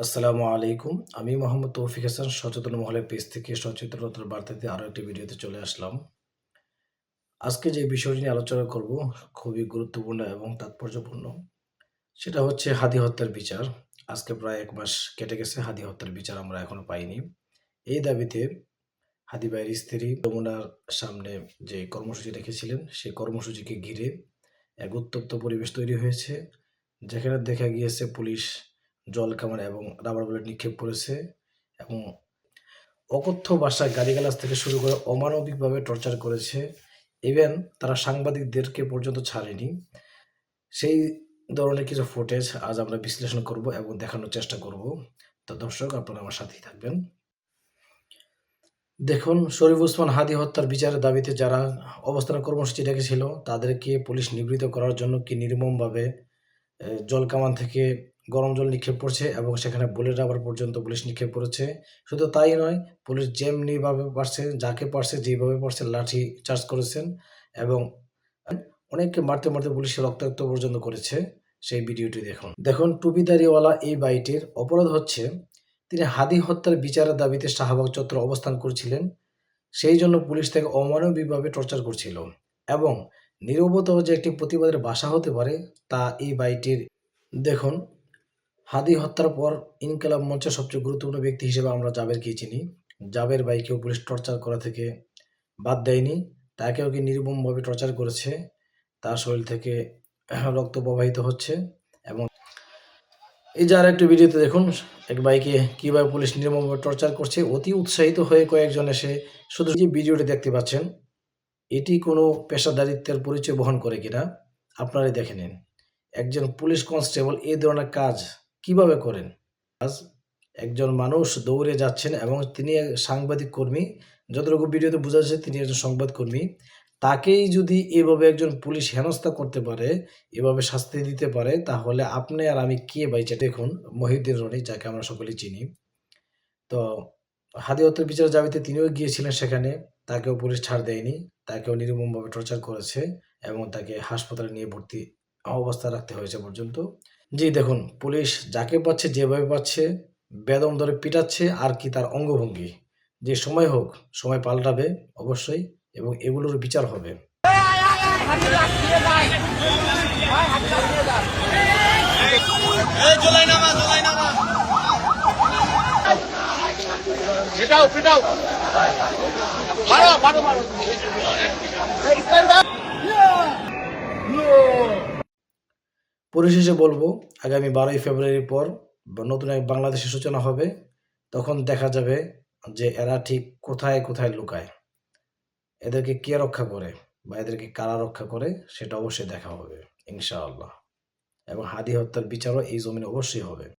আসসালামু আলাইকুম। আমি মোহাম্মদ তৌফিক হাসান সচেতন মহলের পেজ থেকে সচেতনতার বার্তাতে আরো একটি ভিডিওতে চলে আসলাম। আজকে যে বিষয়টি নিয়ে আলোচনা করব খুবই গুরুত্বপূর্ণ এবং তাৎপর্যপূর্ণ। সেটা হচ্ছে হাদি হত্যার বিচার। আজকে প্রায় ১ মাস কেটে গেছে হাদি হত্যার বিচার আমরা এখনো পাইনি। এই দাবিতে হাদি ভাইয়ের স্ত্রী যমুনার সামনে যে কর্মসূচি রেখেছিলেন সেই কর্মসূচিকে ঘিরে এক উত্তপ্ত পরিবেশ তৈরি হয়েছে। যেখানে দেখা গিয়েছে পুলিশ জলকামান এবং রাবার বুলেট নিক্ষেপ করেছে এবং অকথ্য ভাষায় গালিগালাজ থেকে শুরু করে অমানবিকভাবে টর্চার করেছে। ইভেন তারা সাংবাদিকদেরকে পর্যন্ত ছাড়েনি। সেই ধরনের কিছু ফুটেজ আজ আমরা বিশ্লেষণ করব এবং দেখানোর চেষ্টা করব। তো দর্শক আপনারা আমার সাথেই থাকবেন। দেখুন, শরীফ ওসমান হাদি হত্যার বিচারের দাবিতে যারা অবস্থান কর্মসূচি রেখেছিল তাদেরকে পুলিশ নিবৃত্ত করার জন্য কি নির্মমভাবে জলকামান থেকে গরম জল নিক্ষেপ করছে এবং সেখানে বুলেট রাবার পর্যন্ত পুলিশ নিক্ষেপ করেছে। শুধু তাই নয়, পুলিশ যেমনিভাবে পারছে, যাকে পারছে, যেভাবে পারছে লাঠি চার্জ করেছেন এবং অনেককে মারতে, মারতে পুলিশের রক্তাক্ত পর্যন্ত করেছে। সেই ভিডিওটি দেখুন। দেখুন, টুপিদাড়িওয়ালা এই ভাইটির অপরাধ হচ্ছে তিনি হাদি হত্যার বিচারের দাবিতে শাহবাগ চত্বরে অবস্থান করছিলেন। সেই জন্য পুলিশ তাকে অমানবিকভাবে টর্চার করছিল এবং নীরবতা যে একটি প্রতিবাদের ভাষা হতে পারে তা এই ভাইটির দেখুন, হাদি হত্যার পর ইনকিলাব মঞ্চের সবচেয়ে গুরুত্বপূর্ণ ব্যক্তি হিসেবে আমরা জাবেরকেই চিনি। জাবের ভাইকেও পুলিশ টর্চার করা থেকে বাদ দেয়নি। তাকেও কি নির্মমভাবে টর্চার করেছে। তার শরীর থেকে রক্ত প্রবাহিত হচ্ছে এবং এই যে আরেকটি ভিডিওতে দেখুন, এক ভাইকে কিভাবে পুলিশ নির্মমভাবে টর্চার করছে। অতি উৎসাহিত হয়ে কয়েকজন এসে শুধু যে ভিডিওটি দেখতে পাচ্ছেন, এটি কোনো পেশাদারিত্বের পরিচয় বহন করে কিনা আপনারাই দেখে নিন। একজন পুলিশ কনস্টেবল এই ধরনের কাজ কিভাবে করেন? আজ একজন মানুষ দৌড়ে যাচ্ছেন এবং তিনি সাংবাদিক কর্মী। যতটুকু ভিডিওতে বোঝা যাচ্ছে তিনি একজন সংবাদকর্মী। তাকেই যদি এভাবে একজন পুলিশ হেনস্থা করতে পারে, এভাবে শাস্তি দিতে পারে, তাহলে আপনি আর আমি কে ভাই? দেখুন, মহিউদ্দিন রনি যাকে আমরা সকলেই চিনি। তো হাদি হত্যার বিচারের দাবিতে তিনিও গিয়েছিলেন সেখানে। তাকেও পুলিশ ছাড় দেয়নি। তাকেও নির্মমভাবে টর্চার করেছে এবং তাকে হাসপাতালে নিয়ে ভর্তি অবস্থায় রাখতে হয়েছে পর্যন্ত। জি দেখুন, পুলিশ যাকে পাচ্ছে যেভাবে পাচ্ছে বেদম ধরে পিটাচ্ছে আর কি তার অঙ্গভঙ্গি। যে সময় হোক, সময় পাল্টাবে অবশ্যই এবং এগুলোর বিচার হবে। পিটাও পিটাও মারো মারো মারো পরিশেষে বলবো, আগামী 12ই ফেব্রুয়ারির পর নতুন এক বাংলাদেশের সূচনা হবে। তখন দেখা যাবে যে এরা ঠিক কোথায়, কোথায় লুকায়। এদেরকে কে রক্ষা করে বা এদেরকে কারা রক্ষা করে সেটা অবশ্যই দেখা হবে ইনশাআল্লাহ। এবং হাদি হত্যার বিচারও এই জমিনে অবশ্যই হবে।